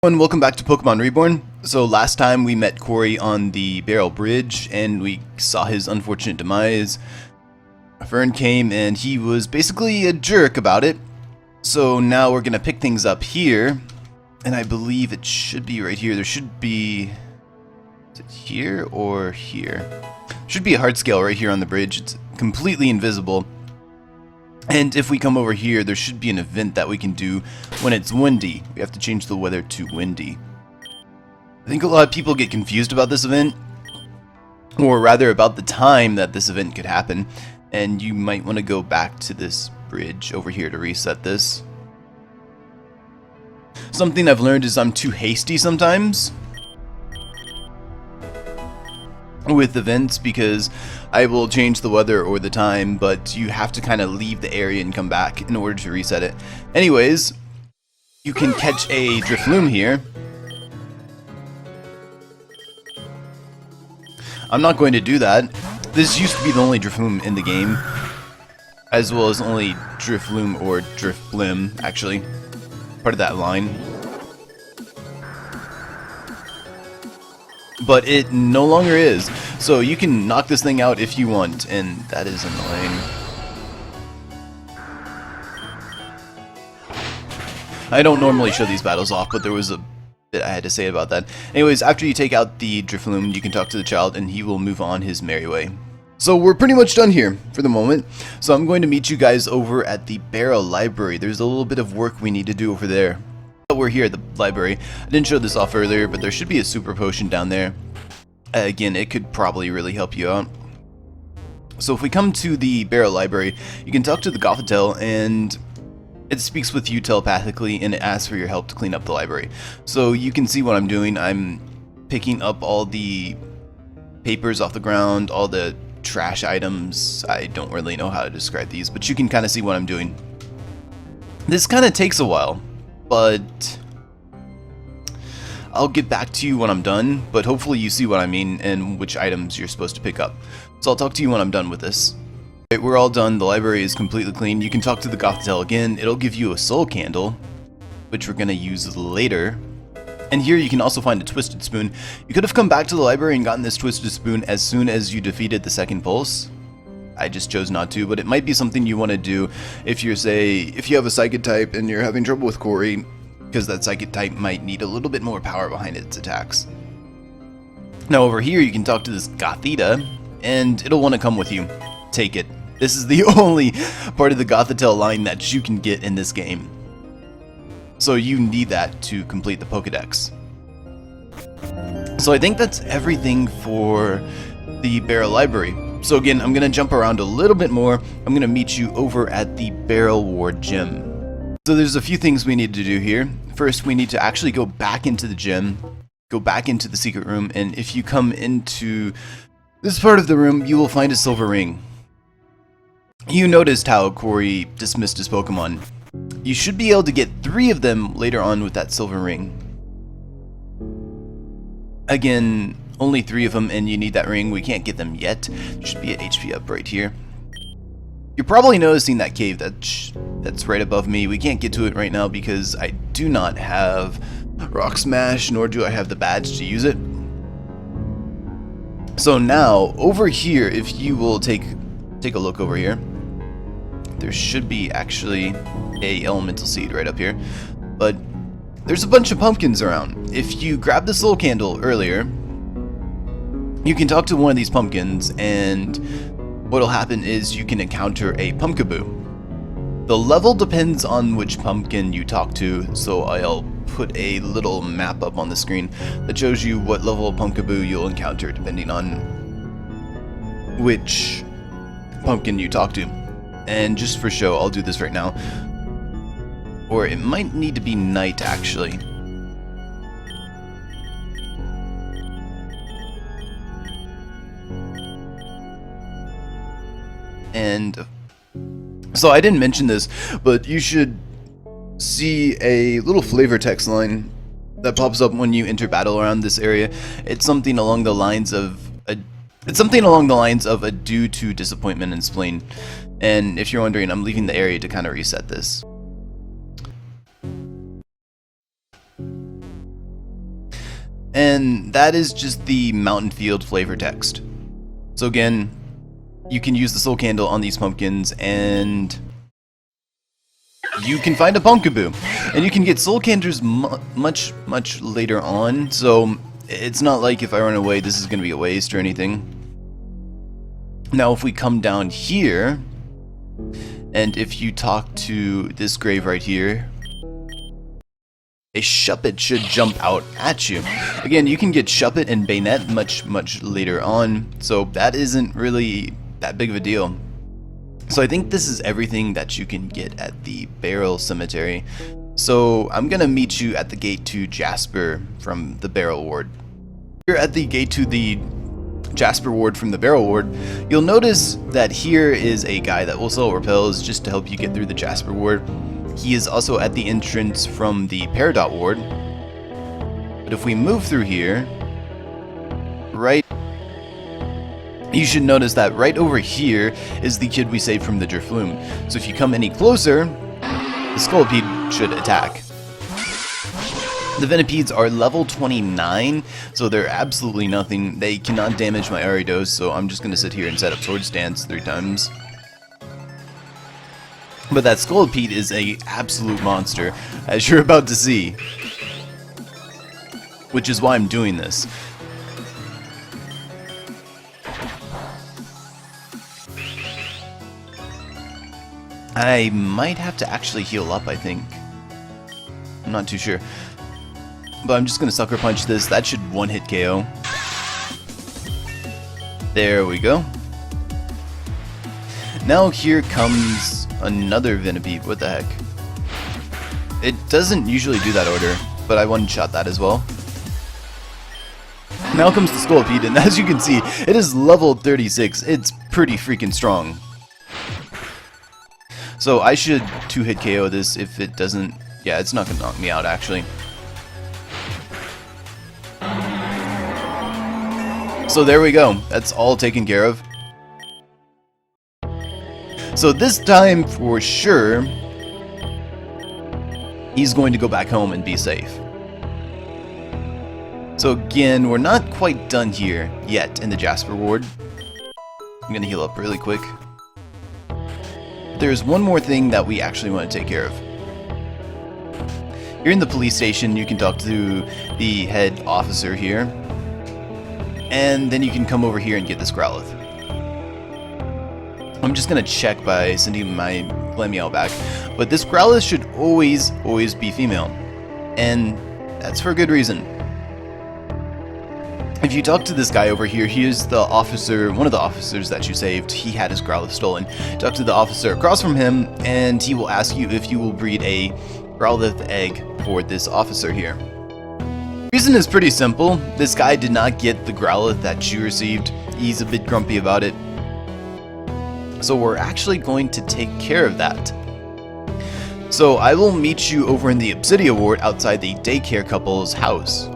And welcome back to Pokemon Reborn. So last time we met Corey on the Beryl Bridge and we saw his unfortunate demise. Fern came and he was basically a jerk about it. So now we're gonna pick things up here, and I believe it should be right here. There should be, is it here or here? Should be a hard scale right here on the bridge. It's completely invisible. And if we come over here, there should be an event that we can do when it's windy. We have to change the weather to windy. I think a lot of people get confused about this event, or rather about the time that this event could happen. And you might want to go back to this bridge over here to reset this. Something I've learned is I'm too hasty sometimes with events, because I will change the weather or the time, but you have to kind of leave the area and come back in order to reset it. Anyways, you can catch a Drifloon here. I'm not going to do that. This used to be the only Drifloon in the game, as well as only Drifloon or Drifblim, actually, part of that line. But it no longer is, so you can knock this thing out if you want, and that is annoying. I don't normally show these battles off, but there was a bit I had to say about that. Anyways, after you take out the Drifloon, you can talk to the child and he will move on his merry way. So we're pretty much done here for the moment, so I'm going to meet you guys over at the Beryl library. There's a little bit of work we need to do over there. We're here at the library. I didn't show this off earlier, but there should be a super potion down there. Again, it could probably really help you out. So if we come to the Beryl library, you can talk to the Gothita, and it speaks with you telepathically, and it asks for your help to clean up the library. So you can see what I'm doing. I'm picking up all the papers off the ground, all the trash items. I don't really know how to describe these, but you can kind of see what I'm doing. This kind of takes a while, but I'll get back to you when I'm done, but hopefully you see what I mean and which items you're supposed to pick up. So I'll talk to you when I'm done with this. Alright, we're all done. The library is completely clean. You can talk to the Gothita again. It'll give you a soul candle, which we're going to use later. And here you can also find a twisted spoon. You could have come back to the library and gotten this twisted spoon as soon as you defeated the second pulse. I just chose not to, but it might be something you want to do if you're, if you have a psychic type and you're having trouble with Corey, because that psychic type might need a little bit more power behind its attacks. Now over here you can talk to this Gothita, and it'll want to come with you. Take it. This is the only part of the Gothita line that you can get in this game. So you need that to complete the Pokedex. So I think that's everything for the Beryl library. So again, I'm going to jump around a little bit more. I'm going to meet you over at the Beryl Ward Gym. So there's a few things we need to do here. First, we need to actually go back into the gym, go back into the secret room, and if you come into this part of the room, you will find a silver ring. You noticed how Corey dismissed his Pokemon. You should be able to get 3 of them later on with that silver ring. Again, only 3 of them, and you need that ring. We can't get them yet. There should be an HP up right here. You're probably noticing that cave that's right above me. We can't get to it right now because I do not have Rock Smash, nor do I have the badge to use it. So now, over here, if you will take a look over here, there should be actually a elemental seed right up here, but there's a bunch of pumpkins around. If you grab the soul candle earlier, you can talk to one of these pumpkins, and what'll happen is you can encounter a Pumpkaboo. The level depends on which pumpkin you talk to, so I'll put a little map up on the screen that shows you what level of Pumpkaboo you'll encounter depending on which pumpkin you talk to. And just for show, I'll do this right now. Or it might need to be night, actually. And so I didn't mention this, but you should see a little flavor text line that pops up when you enter battle around this area. It's something along the lines of a due to disappointment and spleen. And if you're wondering, I'm leaving the area to kind of reset this. And that is just the Mountain Field flavor text. So again, you can use the soul candle on these pumpkins and you can find a Pumpkaboo. And you can get soul candles much later on, so it's not like if I run away this is going to be a waste or anything. Now if we come down here, and if you talk to this grave right here, a Shuppet should jump out at you. Again, you can get Shuppet and Bayonet much later on, so that isn't really that big of a deal. So I think this is everything that you can get at the Beryl Cemetery. So I'm gonna meet you at the gate to Jasper from the Beryl Ward. Here at the gate to the Jasper Ward from the Beryl Ward, you'll notice that here is a guy that will sell repels just to help you get through the Jasper Ward. He is also at the entrance from the Peridot Ward. But if we move through here, right, you should notice that right over here is the kid we saved from the Drifloon. So if you come any closer, the Scolipede should attack. The Venipedes are level 29, so they're absolutely nothing. They cannot damage my Ariados, so I'm just going to sit here and set up Sword Stance 3 times. But that Scolipede is a absolute monster, as you're about to see. Which is why I'm doing this. I might have to actually heal up, I think. I'm not too sure. But I'm just going to Sucker Punch this. That should one-hit KO. There we go. Now here comes another Venipede. What the heck? It doesn't usually do that order, but I one-shot that as well. Now comes the Scolipede, and as you can see, it is level 36. It's pretty freaking strong. So I should 2-hit KO this if it doesn't... Yeah, it's not going to knock me out, actually. So there we go. That's all taken care of. So this time, for sure, he's going to go back home and be safe. So again, we're not quite done here yet in the Jasper Ward. I'm going to heal up really quick. There's one more thing that we actually want to take care of. Here in the police station, you can talk to the head officer here. And then you can come over here and get this Growlithe. I'm just going to check by sending my Glameow back. But this Growlithe should always be female. And that's for a good reason. If you talk to this guy over here, he is the officer, one of the officers that you saved. He had his Growlithe stolen. Talk to the officer across from him, and he will ask you if you will breed a Growlithe egg for this officer here. The reason is pretty simple. This guy did not get the Growlithe that you received. He's a bit grumpy about it. So we're actually going to take care of that. So I will meet you over in the Obsidia Ward outside the daycare couple's house.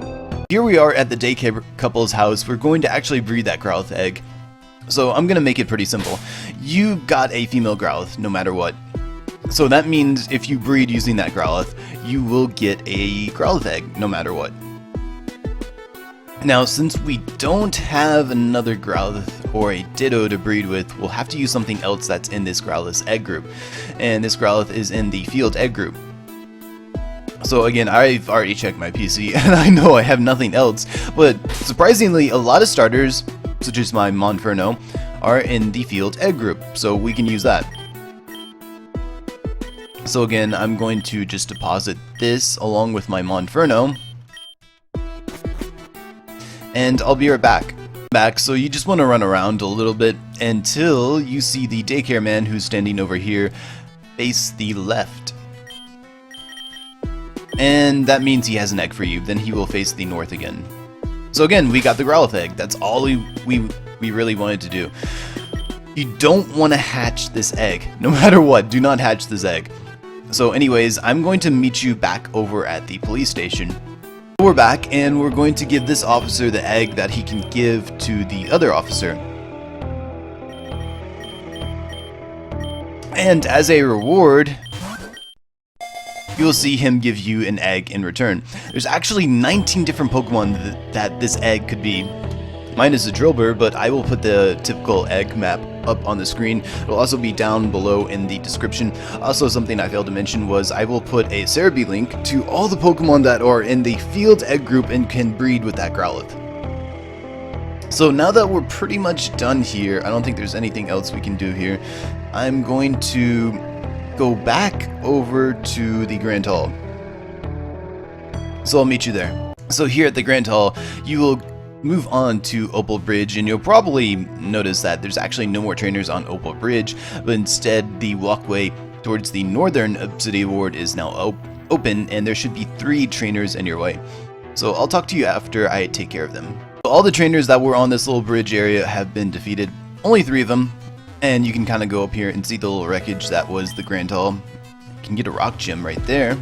Here we are at the daycare couple's house. We're going to actually breed that Growlithe egg. So I'm going to make it pretty simple. You got a female Growlithe no matter what. So that means if you breed using that Growlithe, you will get a Growlithe egg no matter what. Now, since we don't have another Growlithe or a Ditto to breed with, we'll have to use something else that's in this Growlithe's egg group. And this Growlithe is in the field egg group. So again, I've already checked my PC, and I know I have nothing else, but surprisingly, a lot of starters, such as my Monferno, are in the field egg group, so we can use that. So again, I'm going to just deposit this along with my Monferno, and I'll be right back. So you just want to run around a little bit until you see the daycare man who's standing over here face the left. And that means he has an egg for you. Then he will face the north again. So again, we got the Growlithe egg. That's all we really wanted to do. You don't want to hatch this egg. No matter what, do not hatch this egg. So anyways, I'm going to meet you back over at the police station. We're back, and we're going to give this officer the egg that he can give to the other officer. And as a reward, you will see him give you an egg in return. There's actually 19 different Pokemon that this egg could be. Mine is a Drillbur, but I will put the typical egg map up on the screen. It will also be down below in the description. Also, something I failed to mention was I will put a Serebii link to all the Pokemon that are in the field egg group and can breed with that Growlithe. So now that we're pretty much done here, I don't think there's anything else we can do here. I'm going to go back over to the Grand Hall. So I'll meet you there. So here at the Grand Hall, you will move on to Opal Bridge, and you'll probably notice that there's actually no more trainers on Opal Bridge, but instead the walkway towards the northern Obsidia ward is now open, and there should be 3 trainers in your way. So I'll talk to you after I take care of them. All the trainers that were on this little bridge area have been defeated, only 3 of them, and you can kind of go up here and see the little wreckage that was the Grand Hall. You can get a rock gem right there.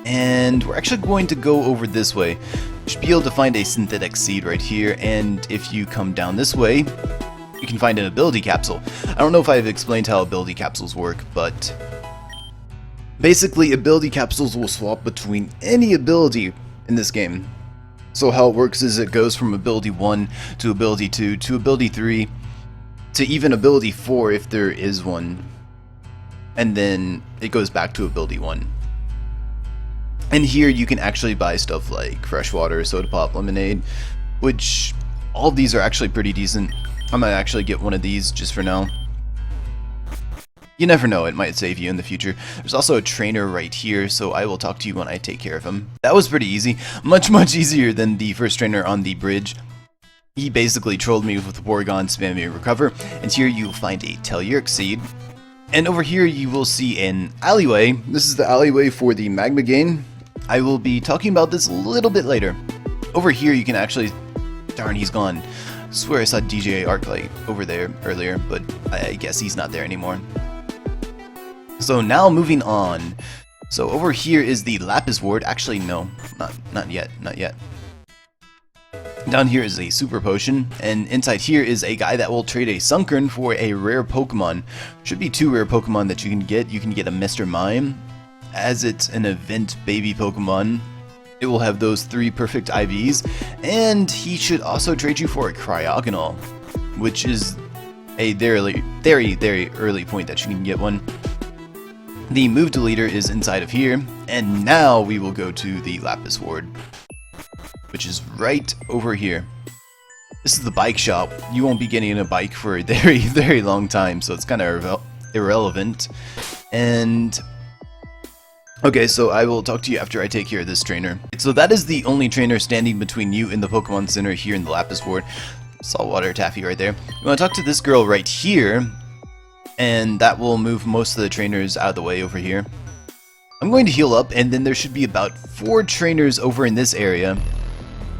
And we're actually going to go over this way. You should be able to find a synthetic seed right here, and if you come down this way, you can find an ability capsule. I don't know if I've explained how ability capsules work, but basically ability capsules will swap between any ability in this game. So how it works is it goes from ability 1 to ability 2 to ability 3 to even ability 4 if there is one, and then it goes back to ability 1. And here you can actually buy stuff like fresh water, soda pop, lemonade, which all of these are actually pretty decent. I might actually get one of these just for now. You never know, it might save you in the future. There's also a trainer right here, so I will talk to you when I take care of him. That was pretty easy. Much easier than the first trainer on the bridge. He basically trolled me with Porygon, spam me recover, and here you will find a Telluric seed. And over here you will see an alleyway. This is the alleyway for the Magma gain. I will be talking about this a little bit later. Over here you can actually... Darn, he's gone. I swear I saw DJ Arclight over there earlier, but I guess he's not there anymore. So now moving on. So over here is the Lapis ward. Actually, no, not yet. Down here is a Super Potion, and inside here is a guy that will trade a Sunkern for a rare Pokemon. Should be 2 rare Pokemon that you can get. You can get a Mr. Mime. As it's an event baby Pokemon, it will have those 3 perfect IVs, and he should also trade you for a Cryogonal, which is a very early point that you can get one. The move deleter is inside of here, and now we will go to the Lapis ward, which is right over here. This is the bike shop. You won't be getting a bike for a very long time, so it's kind of irrelevant. And okay, so I will talk to you after I take care of this trainer. So that is the only trainer standing between you and the Pokemon Center here in the Lapis ward. Saltwater Taffy right there. You want to talk to this girl right here, and that will move most of the trainers out of the way over here. I'm going to heal up, and then there should be about 4 trainers over in this area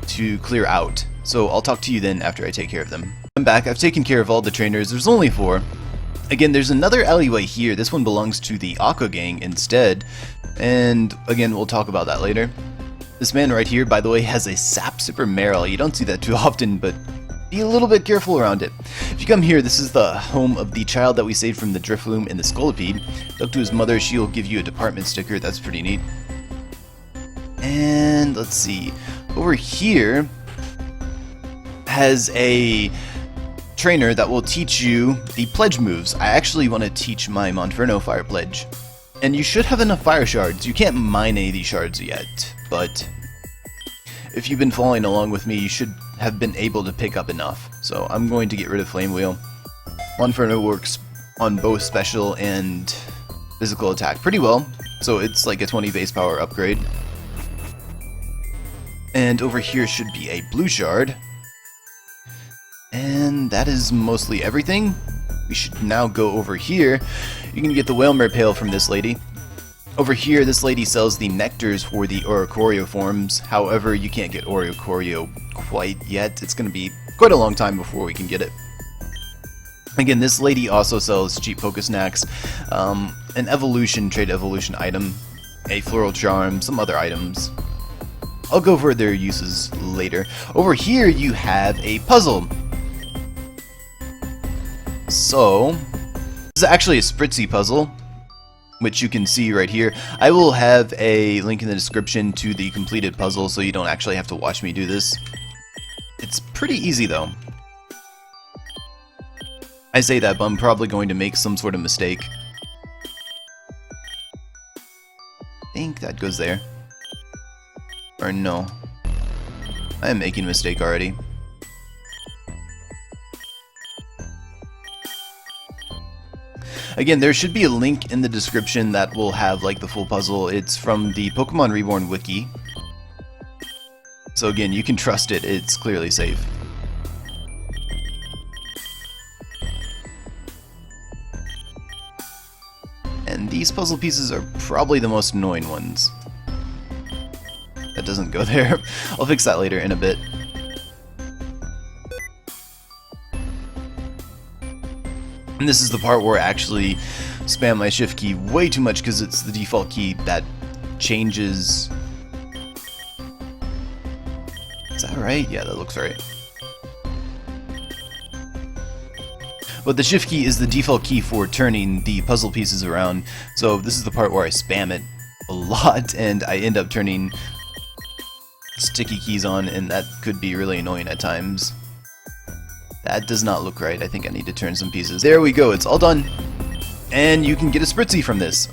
to clear out. So I'll talk to you then after I take care of them. I'm back. I've taken care of all the trainers. There's only 4. Again, there's another alleyway here. This one belongs to the Aqua gang instead. And again, we'll talk about that later. This man right here, by the way, has a Sap Sipper Meryl. You don't see that too often, but be a little bit careful around it. If you come here, this is the home of the child that we saved from the Drifloon and the Scolipede. Talk to his mother, she'll give you a department sticker. That's pretty neat. And let's see. Over here has a trainer that will teach you the pledge moves. I actually want to teach my Monferno Fire Pledge. And you should have enough fire shards. You can't mine any of these shards yet, but if you've been following along with me, you should have been able to pick up enough. So I'm going to get rid of Flame Wheel. Monferno works on both special and physical attack pretty well, so it's like a 20 base power upgrade. And over here should be a blue shard. And that is mostly everything. We should now go over here. You can get the Wailmer Pail from this lady. Over here, this lady sells the nectars for the Oricorio forms. However, you can't get Oricorio quite yet. It's going to be quite a long time before we can get it. Again, this lady also sells cheap Pokesnacks, an evolution, trade evolution item, a floral charm, some other items. I'll go over their uses later. Over here, you have a puzzle. So, this is actually a Spritzee puzzle. which you can see right here. I will have a link in the description to the completed puzzle so you don't actually have to watch me do this. It's pretty easy though. I say that, but I'm probably going to make some sort of mistake. I think that goes there. Or no. I am making a mistake already. Again, there should be a link in the description that will have like the full puzzle. It's from the Pokemon Reborn Wiki. So again, you can trust it. It's clearly safe. And these puzzle pieces are probably the most annoying ones. That doesn't go there. I'll fix that later in a bit. And this is the part where I actually spam my shift key way too much because it's the default key that changes. Is that right? Yeah, that looks right. But the shift key is the default key for turning the puzzle pieces around. So this is the part where I spam it a lot and I end up turning sticky keys on, and that could be really annoying at times. That does not look right. I think I need to turn some pieces. There we go. It's all done. And you can get a Spritzee from this.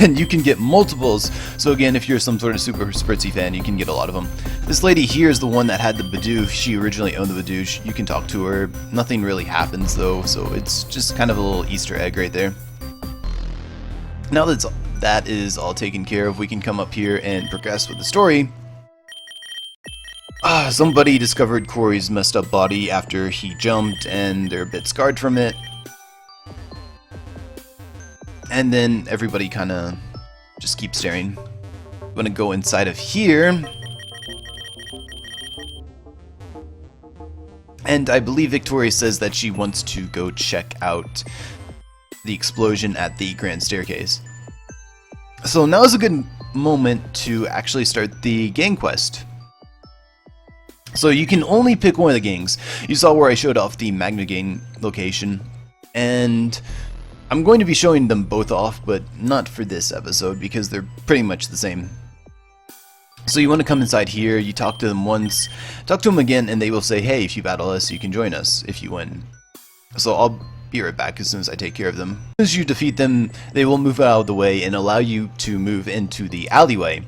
And you can get multiples. So again, if you're some sort of super Spritzee fan, you can get a lot of them. This lady here is the one that had the Bidoof. She originally owned the Bidoof. You can talk to her. Nothing really happens though, so it's just kind of a little Easter egg right there. Now that is all taken care of, we can come up here and progress with the story. Somebody discovered Corey's messed up body after he jumped, and they're a bit scarred from it. And then everybody kind of just keeps staring. I'm gonna go inside of here. And I believe Victoria says that she wants to go check out the explosion at the Grand Staircase. So now is a good moment to actually start the gang quest. So you can only pick one of the gangs. You saw where I showed off the Magma gang location, and I'm going to be showing them both off, but not for this episode because they're pretty much the same. So you want to come inside here, you talk to them once, talk to them again, and they will say, hey, if you battle us, you can join us if you win. So I'll be right back as soon as I take care of them. As soon as you defeat them, they will move out of the way and allow you to move into the alleyway.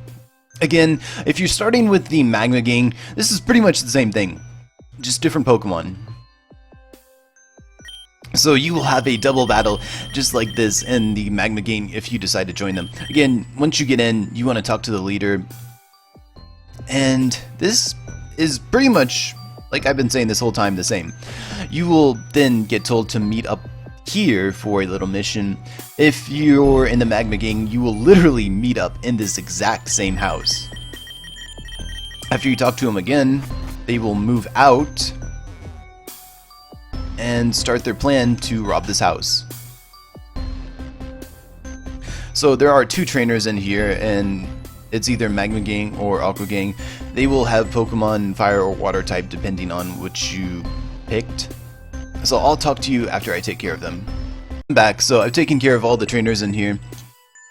Again, if you're starting with the Magma gang, this is pretty much the same thing, just different Pokemon. So you will have a double battle just like this in the Magma gang if you decide to join them. Again, once you get in, you want to talk to the leader. And this is pretty much, like I've been saying this whole time, the same. You will then get told to meet up here for a little mission. If you're in the Magma gang, you will literally meet up in this exact same house. After you talk to them again, they will move out and start their plan to rob this house. So there are two trainers in here, and it's either Magma gang or Aqua gang. They will have Pokemon Fire or Water type depending on which you picked. So I'll talk to you after I take care of them. I'm back, so I've taken care of all the trainers in here.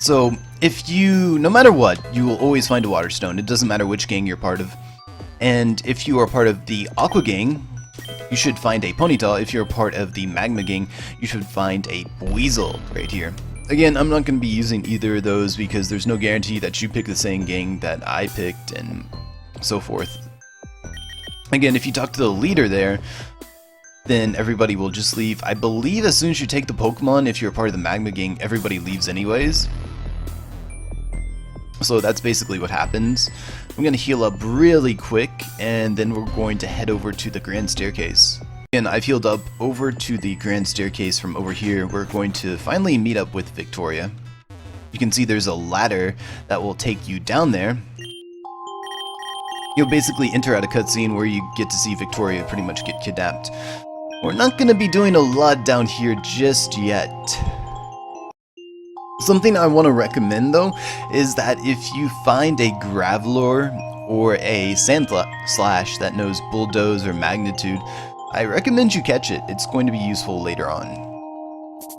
So if you, no matter what, you will always find a Water Stone. It doesn't matter which gang you're part of. And if you are part of the Aqua gang, you should find a Ponyta. If you're part of the Magma gang, you should find a Weasel right here. Again, I'm not going to be using either of those because there's no guarantee that you pick the same gang that I picked and so forth. Again, if you talk to the leader there, then everybody will just leave. I believe as soon as you take the Pokemon, if you're part of the Magma gang, everybody leaves anyways. So that's basically what happens. I'm going to heal up really quick, and then we're going to head over to the Grand Staircase. Again, I've healed up over to the Grand Staircase from over here. We're going to finally meet up with Victoria. You can see there's a ladder that will take you down there. You'll basically enter at a cutscene where you get to see Victoria pretty much get kidnapped. We're not going to be doing a lot down here just yet. Something I want to recommend though is that if you find a Graveler or a Sandslash that knows Bulldoze or Magnitude, I recommend you catch it. It's going to be useful later on.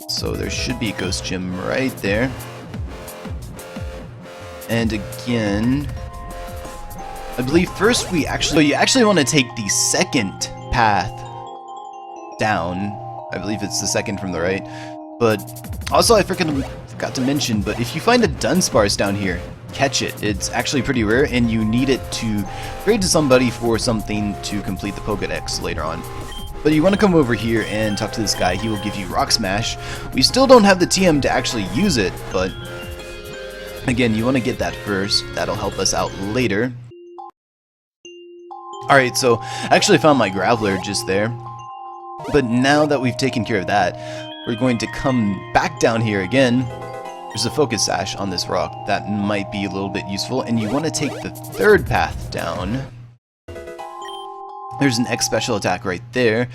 So there should be a ghost gym right there. And again, I believe first we actually... So you actually want to take the second path down. I believe it's the second from the right. But also I forgot to mention, but if you find a Dunsparce down here, catch it. It's actually pretty rare, and you need it to trade to somebody for something to complete the Pokédex later on. But you want to come over here and talk to this guy. He will give you Rock Smash. We still don't have the TM to actually use it, but again, you want to get that first. That'll help us out later. Alright, so I actually found my Graveler just there. But now that we've taken care of that, we're going to come back down here again. There's a Focus Sash on this rock. That might be a little bit useful. And you want to take the third path down. There's an X special attack right there.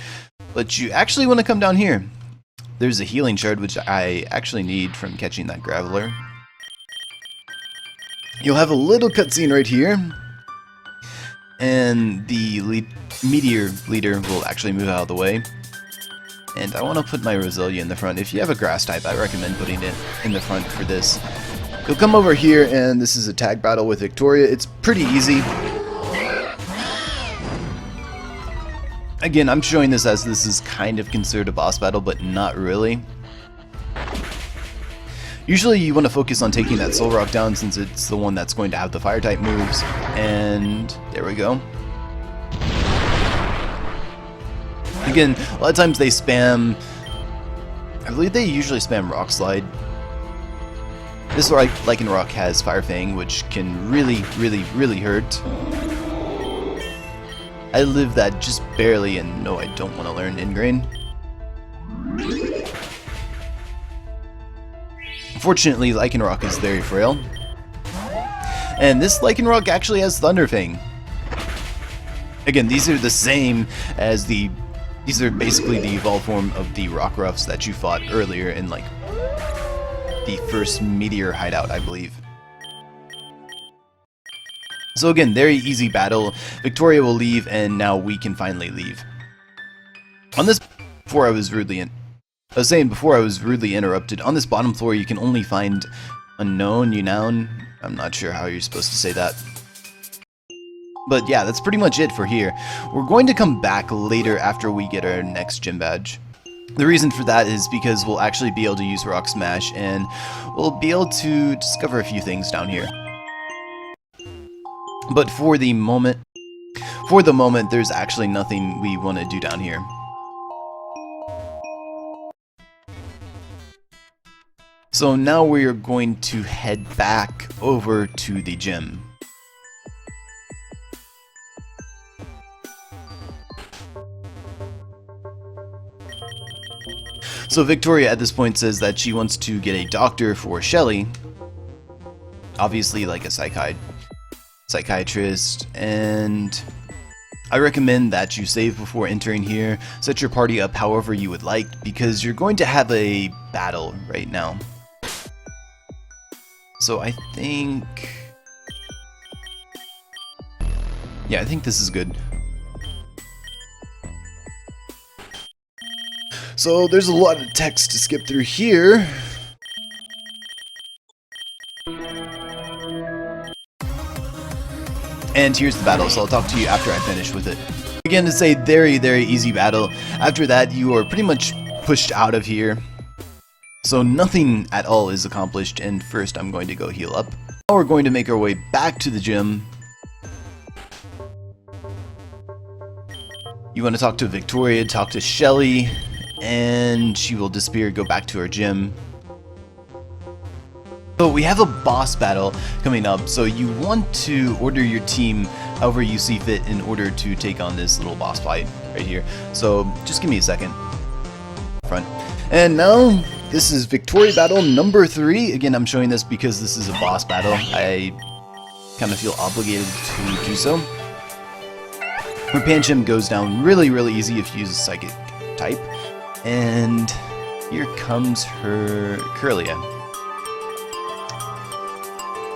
But you actually want to come down here. There's a Healing Shard, which I actually need from catching that Graveler. You'll have a little cutscene right here. And the Meteor Leader will actually move out of the way. And I want to put my Roselia in the front. If you have a Grass type, I recommend putting it in the front for this. You'll come over here, and this is a tag battle with Victoria. It's pretty easy. Again, I'm showing this as this is kind of considered a boss battle, but not really. Usually you want to focus on taking that Soul Rock down since it's the one that's going to have the fire type moves. And there we go. Again, a lot of times they spam... I believe they usually spam Rock Slide. This Lycanroc has Fire Fang, which can really hurt. I live that just barely, and no, I don't want to learn Ingrain. Unfortunately, Lycanroc is very frail. And this Lycanroc actually has Thunder Fang. Again, these are the same as the... These are basically the evolved form of the Rockruffs that you fought earlier in, like, the first Meteor hideout, I believe. So again, very easy battle. Victoria will leave, and now we can finally leave. On this... Before I was rudely interrupted. On this bottom floor, you can only find Unknown, Unown. I'm not sure how you're supposed to say that. But yeah, that's pretty much it for here. We're going to come back later after we get our next gym badge. The reason for that is because we'll actually be able to use Rock Smash, and we'll be able to discover a few things down here. But for the moment, there's actually nothing we want to do down here. So now we are going to head back over to the gym. So Victoria at this point says that she wants to get a doctor for Shelly. Obviously like a psychiatrist, and I recommend that you save before entering here. Set your party up however you would like, because you're going to have a battle right now. So I think... Yeah, I think this is good. So there's a lot of text to skip through here. And here's the battle, so I'll talk to you after I finish with it. Again, it's a very easy battle. After that, you are pretty much pushed out of here. So nothing at all is accomplished, and first I'm going to go heal up. Now we're going to make our way back to the gym. You want to talk to Victoria, talk to Shelly, and she will disappear, go back to her gym. So we have a boss battle coming up, so you want to order your team however you see fit in order to take on this little boss fight right here. So just give me a second. Front. And now this is Victoria battle number 3. Again, I'm showing this because this is a boss battle. I kind of feel obligated to do so. Her Pancham goes down really easy if you use a psychic type. And here comes her Kirlia.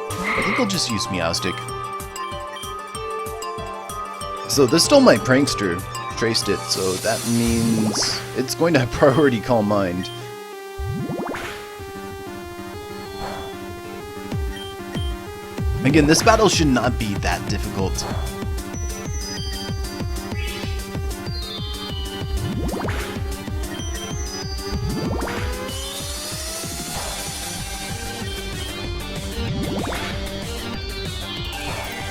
I think I'll just use Meowstic. So this stole my Prankster, traced it, so that means it's going to have Priority Calm Mind. Again, this battle should not be that difficult.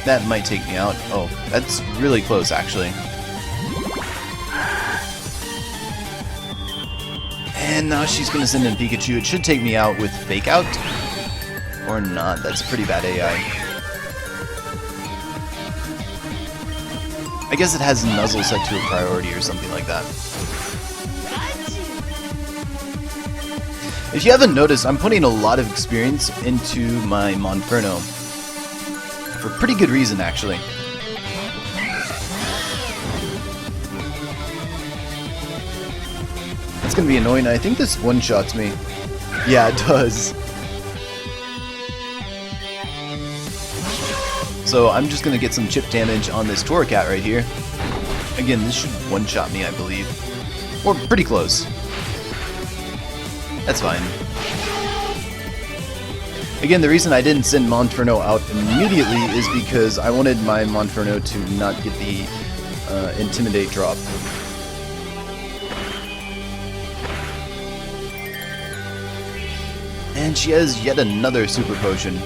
That might take me out. Oh, that's really close, actually. And now she's gonna send in Pikachu. It should take me out with Fake Out. Or not. That's pretty bad AI. I guess it has Nuzzle set to a priority or something like that. If you haven't noticed, I'm putting a lot of experience into my Monferno. For pretty good reason, actually. That's gonna be annoying. I think this one-shots me. Yeah, it does. So I'm just gonna get some chip damage on this Torracat right here. Again, this should one-shot me, I believe. Or pretty close. That's fine. Again, the reason I didn't send Monferno out immediately is because I wanted my Monferno to not get the Intimidate drop. And she has yet another Super Potion.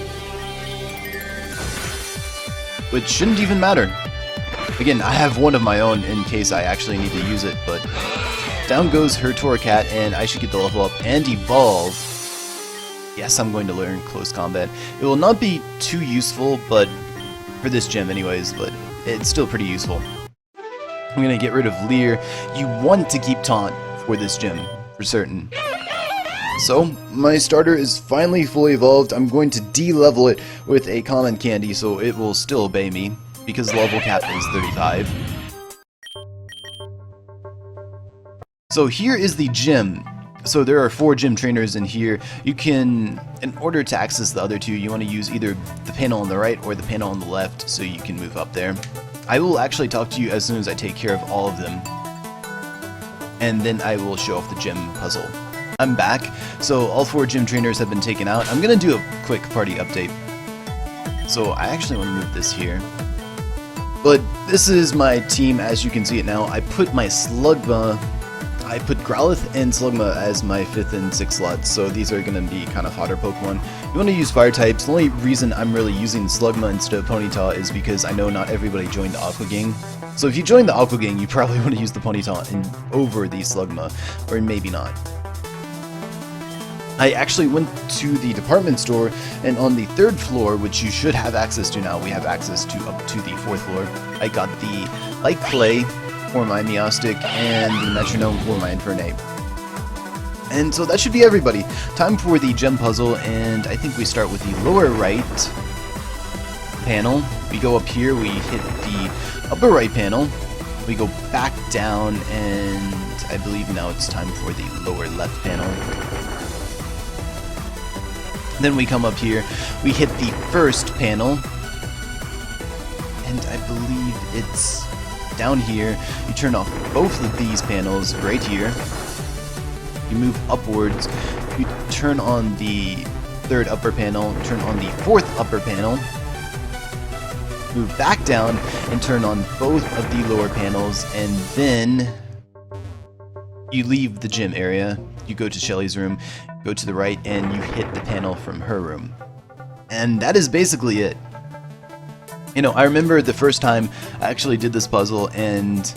Which shouldn't even matter. Again, I have one of my own in case I actually need to use it, but down goes her Torracat, and I should get the level up and evolve. Yes, I'm going to learn Close Combat. It will not be too useful, but for this gym anyways, but it's still pretty useful. I'm going to get rid of Leer. You want to keep Taunt for this gym, for certain. So, my starter is finally fully evolved. I'm going to de-level it with a common candy so it will still obey me, because level cap is 35. So here is the gym. So there are 4 gym trainers in here. You can, in order to access the other 2, you want to use either the panel on the right or the panel on the left so you can move up there. I will actually talk to you as soon as I take care of all of them. And then I will show off the gym puzzle. I'm back, so all 4 gym trainers have been taken out. I'm going to do a quick party update. So I actually want to move this here. But this is my team as you can see it now. I put my Slugma, I put Growlithe and Slugma as my 5th and 6th slots, so these are going to be kind of hotter Pokemon. You want to use Fire types. The only reason I'm really using Slugma instead of Ponyta is because I know not everybody joined the Aqua Gang. So if you join the Aqua Gang, you probably want to use the Ponyta over the Slugma, or maybe not. I actually went to the department store, and on the 3rd floor, which you should have access to now, we have access to up to the 4th floor, I got the Light Clay for my Meowstic and the Metronome for my Infernape. And so that should be everybody. Time for the gem puzzle, and I think we start with the lower right panel. We go up here, we hit the upper right panel, we go back down, and I believe now it's time for the lower left panel. Then we come up here, we hit the first panel, and I believe it's down here. You turn off both of these panels right here. You move upwards, you turn on the 3rd upper panel, turn on the 4th upper panel, move back down and turn on both of the lower panels, and then you leave the gym area. You go to Shelly's room, go to the right, and you hit the panel from her room. And that is basically it. You know, I remember the first time I actually did this puzzle, and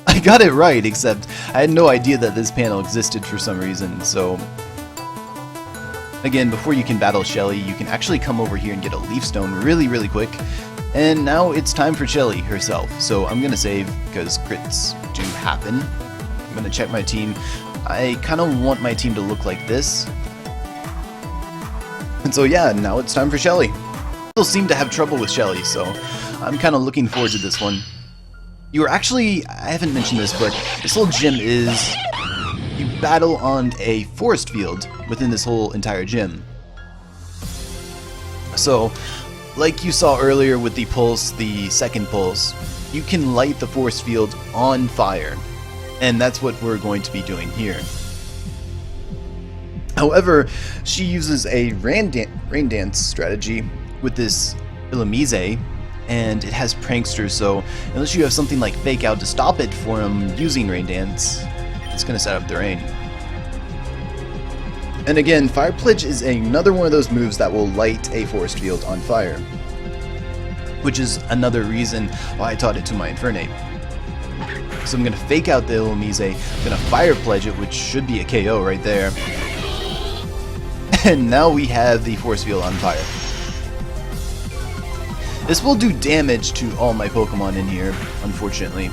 I got it right, except I had no idea that this panel existed for some reason, so... Again, before you can battle Shelly, you can actually come over here and get a Leaf Stone really quick. And now it's time for Shelly herself, so I'm gonna save, because crits do happen. I'm gonna check my team. I kind of want my team to look like this. And so yeah, now it's time for Shelly. Still seem to have trouble with Shelly, so I'm kind of looking forward to this one. You are actually, I haven't mentioned this, but this whole gym is, you battle on a forest field within this whole entire gym. So, like you saw earlier with the pulse, the 2nd pulse, you can light the forest field on fire. And that's what we're going to be doing here. However, she uses a rain dance strategy with this Illumise, and it has Prankster, so unless you have something like Fake Out to stop it from using Rain Dance, it's going to set up the rain. And again, Fire Pledge is another one of those moves that will light a forest field on fire, which is another reason why I taught it to my Infernape. So I'm going to Fake Out the Illumise, I'm going to Fire Pledge it, which should be a KO right there. And now we have the force field on fire. This will do damage to all my Pokemon in here, unfortunately.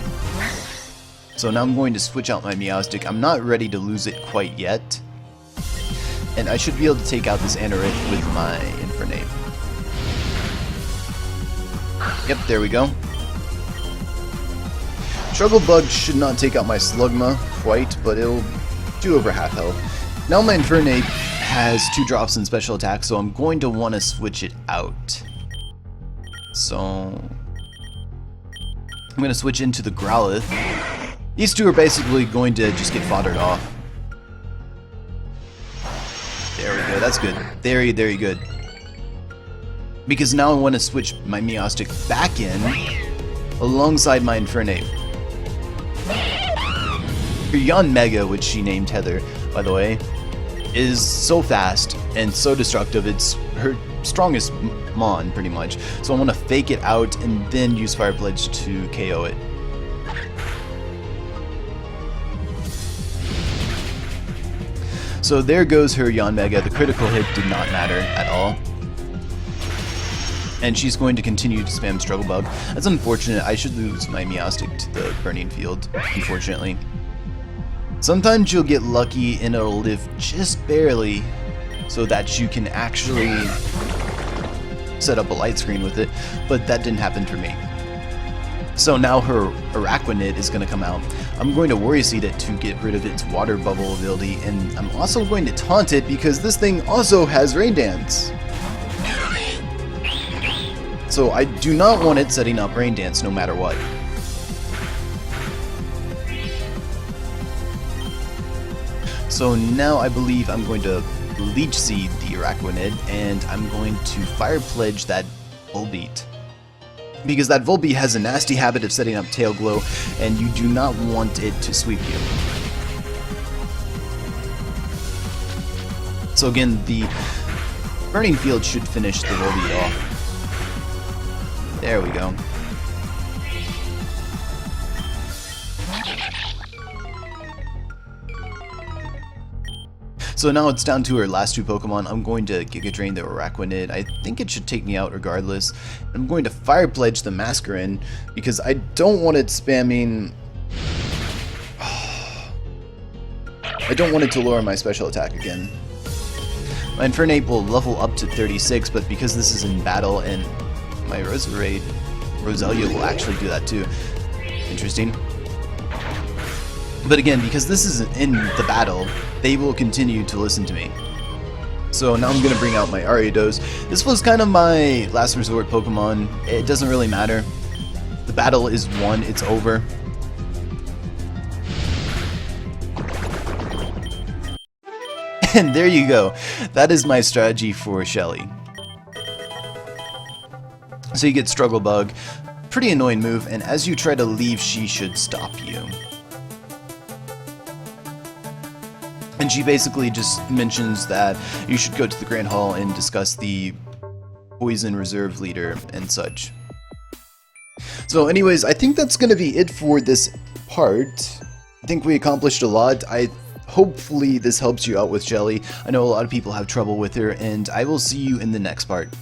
So now I'm going to switch out my Meowstic. I'm not ready to lose it quite yet. And I should be able to take out this Anorith with my Infernape. Yep, there we go. Struggle Bug should not take out my Slugma quite, but it'll do over half health. Now my Infernape has 2 drops in special attack, so I'm going to want to switch it out. So I'm going to switch into the Growlithe. These two are basically going to just get foddered off. There we go, that's good. Very, very good. Because now I want to switch my Meowstic back in alongside my Infernape. Her Yanmega, which she named Heather, by the way, is so fast and so destructive. It's her strongest Mon, pretty much. So I want to Fake it out and then use Fire Pledge to KO it. So there goes her Yanmega. The critical hit did not matter at all. And she's going to continue to spam Struggle Bug. That's unfortunate. I should lose my Meowstic to the Burning Field, unfortunately. Sometimes you'll get lucky and it'll live just barely so that you can actually set up a light screen with it, but that didn't happen for me. So now her Araquanid is going to come out. I'm going to Worry Seed it to get rid of its Water Bubble ability, and I'm also going to Taunt it because this thing also has Rain Dance. So I do not want it setting up Rain Dance no matter what. So now I believe I'm going to Leech Seed the Araquanid, and I'm going to Fire Pledge that Volbeat. Because that Volbeat has a nasty habit of setting up Tail Glow, and you do not want it to sweep you. So again, the Burning Field should finish the Volbeat off. There we go. So now it's down to her last 2 Pokemon. I'm going to Giga Drain the Araquanid. I think it should take me out regardless. I'm going to Fire Pledge the Masquerain because I don't want it spamming... I don't want it to lower my special attack again. My Infernape will level up to 36, but because this is in battle and my Roserade, Roselia will actually do that too. Interesting. But again, because this is in the battle, they will continue to listen to me. So now I'm going to bring out my Ariados. This was kind of my last resort Pokemon. It doesn't really matter. The battle is won, it's over. And there you go. That is my strategy for Shelly. So you get Struggle Bug. Pretty annoying move, and as you try to leave, she should stop you. And she basically just mentions that you should go to the Grand Hall and discuss the Poison Reserve Leader and such. So anyways, I think that's going to be it for this part. I think we accomplished a lot. Hopefully this helps you out with Shelly. I know a lot of people have trouble with her, and I will see you in the next part.